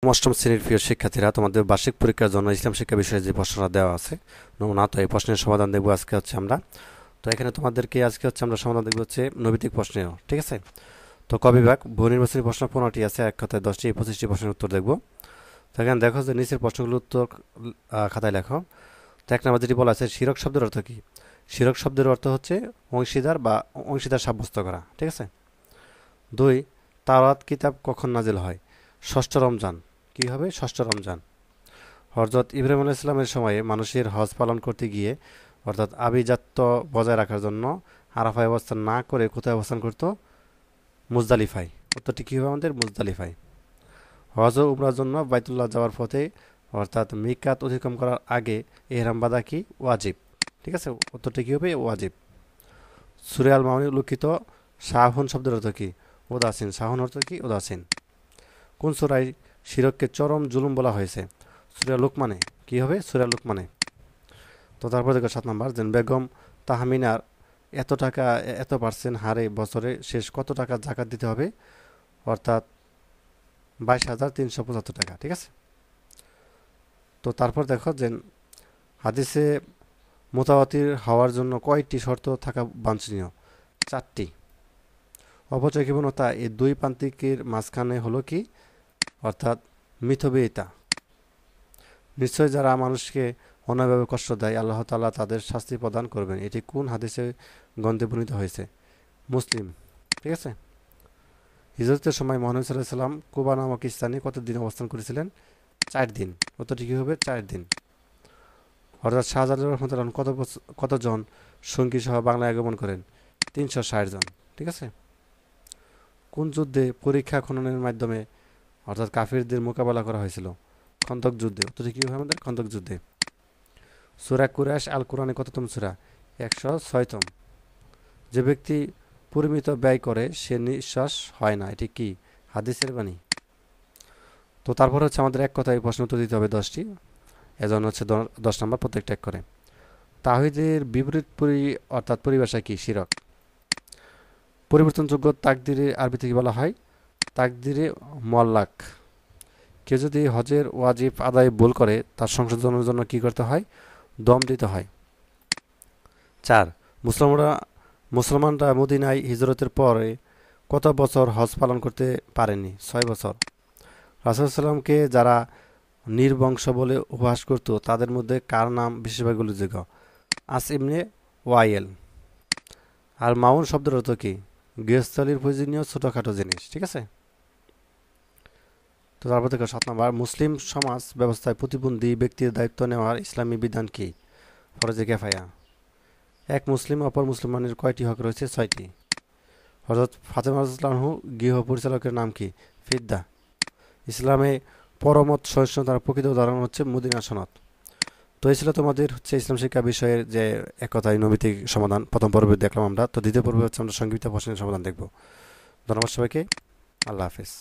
অষ্টম শ্রেণীর প্রিয় শিক্ষার্থীরা, তোমাদের বার্ষিক পরীক্ষার জন্য ইসলাম শিক্ষা বিষয়ে যে প্রশ্নটা দেওয়া আছে নমুনা, তো এই প্রশ্নের সমাধান দেখবো আজকে আমরা। তো এখানে তোমাদেরকে আজকে আমরা সমাধান দেখবো নৈবিত্তিক প্রশ্নের, ঠিক আছে। তো ক বিভাগ বহু নির্বাচনী প্রশ্ন 15টি আছে, এক কথায় 10টি 25টি প্রশ্নের উত্তর দেখবো। তো এখানে দেখো যে নিচের প্রশ্নগুলোর উত্তর খাতায় লেখো। তো এক নম্বর যেটি বলা আছে, শিরক শব্দের অর্থ কি? শিরক শব্দের অর্থ হচ্ছে অংশীদার বা অংশীদার সাব্যস্ত করা, ঠিক আছে। 2, তাওরাত কিতাব কখন নাজিল হয়? ষষ্ঠ রমজান। কি হবে? ষষ্ঠ রমজান। হযরত ইব্রাহিম আলাইহিস সালামের সময়ে মানুষের হজ পালন করতে গিয়ে অর্থাৎ আভিজাত্য বজায় রাখার জন্য আরাফায় অবস্থান না করে কোথায় অবস্থান করত? মুজদালিফায়। উত্তরটি কী হবে আমাদের? মুজদালিফায়। হজ ও উমরার জন্য বাইতুল্লাহ যাওয়ার পথে অর্থাৎ মিকাত অতিক্রম করার আগে এহরাম বাঁধা কি? ওয়াজিব। ঠিক আছে, উত্তরটি কী হবে? ওয়াজিব। সূরা আল মাউনে উল্লিখিত শাহুন শব্দের অর্থ কি? উদাসীন। শাহুন অর্থ কি? উদাসীন। কোন সূরায় শিরককে চরম জুলুম বলা হয়েছে? সূরা লুকমানে। কি হবে? সূরা লুকমানে। তো তারপর দেখো 7 নম্বর, যে বেগম তাহমিনার এত টাকা এত পার্সেন্ট হারে বছরে শেষ কত টাকা জাকাত দিতে হবে? অর্থাৎ 22,375 টাকা, ঠিক আছে। তো তারপর দেখো যে হাদিসে মোতাবাতির হওয়ার জন্য কয়টি শর্ত থাকা বাঞ্ছনীয়? 4টি। অপচয়কৃপণতা এই দুই প্রান্তিকের মাঝখানে হলো কি? অর্থাৎ মিথব্যয়িতা। নিশ্চয় যারা মানুষকে অন্যায়ভাবে কষ্ট দেয় আল্লাহ তাআলা তাদের শাস্তি প্রদান করবেন। এটি কোন হাদিসে গ্রন্থে বর্ণিত হয়েছে? মুসলিম, ঠিক আছে। হিজরতের সময় মহানবী সাল্লাল্লাহু আলাইহি সাল্লাম কুবা নামক স্থানে কতদিন অবস্থান করেছিলেন? 4 দিন। উত্তরটি কী হবে? 4 দিন। হযরত শাহজালাল রহমাতুল্লাহ কতজন সঙ্গী সহ বাংলায় আগমন করেন? 360 জন, ঠিক আছে। কোন যুদ্ধে পরীক্ষা খননের মাধ্যমে অর্থাৎ কাফিরদের মোকাবেলা করা হয়েছিল? খন্দক যুদ্ধে। উত্তরটি কী হবে আমাদের? খন্দক যুদ্ধে। সূরা কুরাইশ আল কোরআনে কততম সূরা? 106তম। যে ব্যক্তি পরিমিত ব্যয় করে সে নিঃশ্বাস হয় না, এটি কি? হাদিসের বাণী। তো তারপর আমাদের এক কথায় প্রশ্ন উত্তর দিতে হবে 10টি, এজন্য 10 নম্বর প্রত্যেকটা এক করে। তাওহীদের বিপরীত অর্থাৎ পরিভাষা কি? শিরক। পরিবর্তনযোগ্য তাকদিরে আরবিতে কি বলা হয়? তাকদিরে মুআল্লাক। কেউ যদি হজের ওয়াজিব আদায় ভুল করে তার সংশোধনের জন্য কি করতে হয়? দম দিতে হয়। 4, মুসলমানরা মদিনায় হিজরতের পরে কত বছর হজ পালন করতে পারেনি? 6 বছর। রাসূল সাল্লামকে যারা নির্বংশ বলে উপহাস করত তাদের মধ্যে কার নাম বিশেষভাবে উল্লেখযোগ্য? আস ইবনে ওয়াইল। আর মাউন শব্দের অর্থ কি? গৃহস্থলীর প্রয়োজনীয় ছোটখাটো জিনিস, ঠিক আছে। তো তারপর দেখো 7 নম্বর, মুসলিম সমাজ ব্যবস্থায় প্রতিবন্ধী ব্যক্তির দায়িত্ব নেওয়ার ইসলামী বিধান কি? ফরজে কিফায়া। এক মুসলিম অপর মুসলমানের কয়টি হক রয়েছে? 6টি। হযরত ফাতেমা রাদিয়াল্লাহু গৃহ পরিচালকের নাম কি? ফিদ্দা। ইসলামে পরমত সহিষ্ণুতার প্রকৃত উদাহরণ হচ্ছে মদিনা সনদ। তো এই ছিল তোমাদের ইসলাম শিক্ষা বিষয়ের যে এক কথায় নৈমিত্তিক সমাধান। প্রথম পর্বে দেখলাম আমরা, তো দ্বিতীয় পর্বে আমরা সংক্ষিপ্ত প্রশ্নের সমাধান দেখব। ধন্যবাদ সবাইকে। আল্লাহ হাফেজ।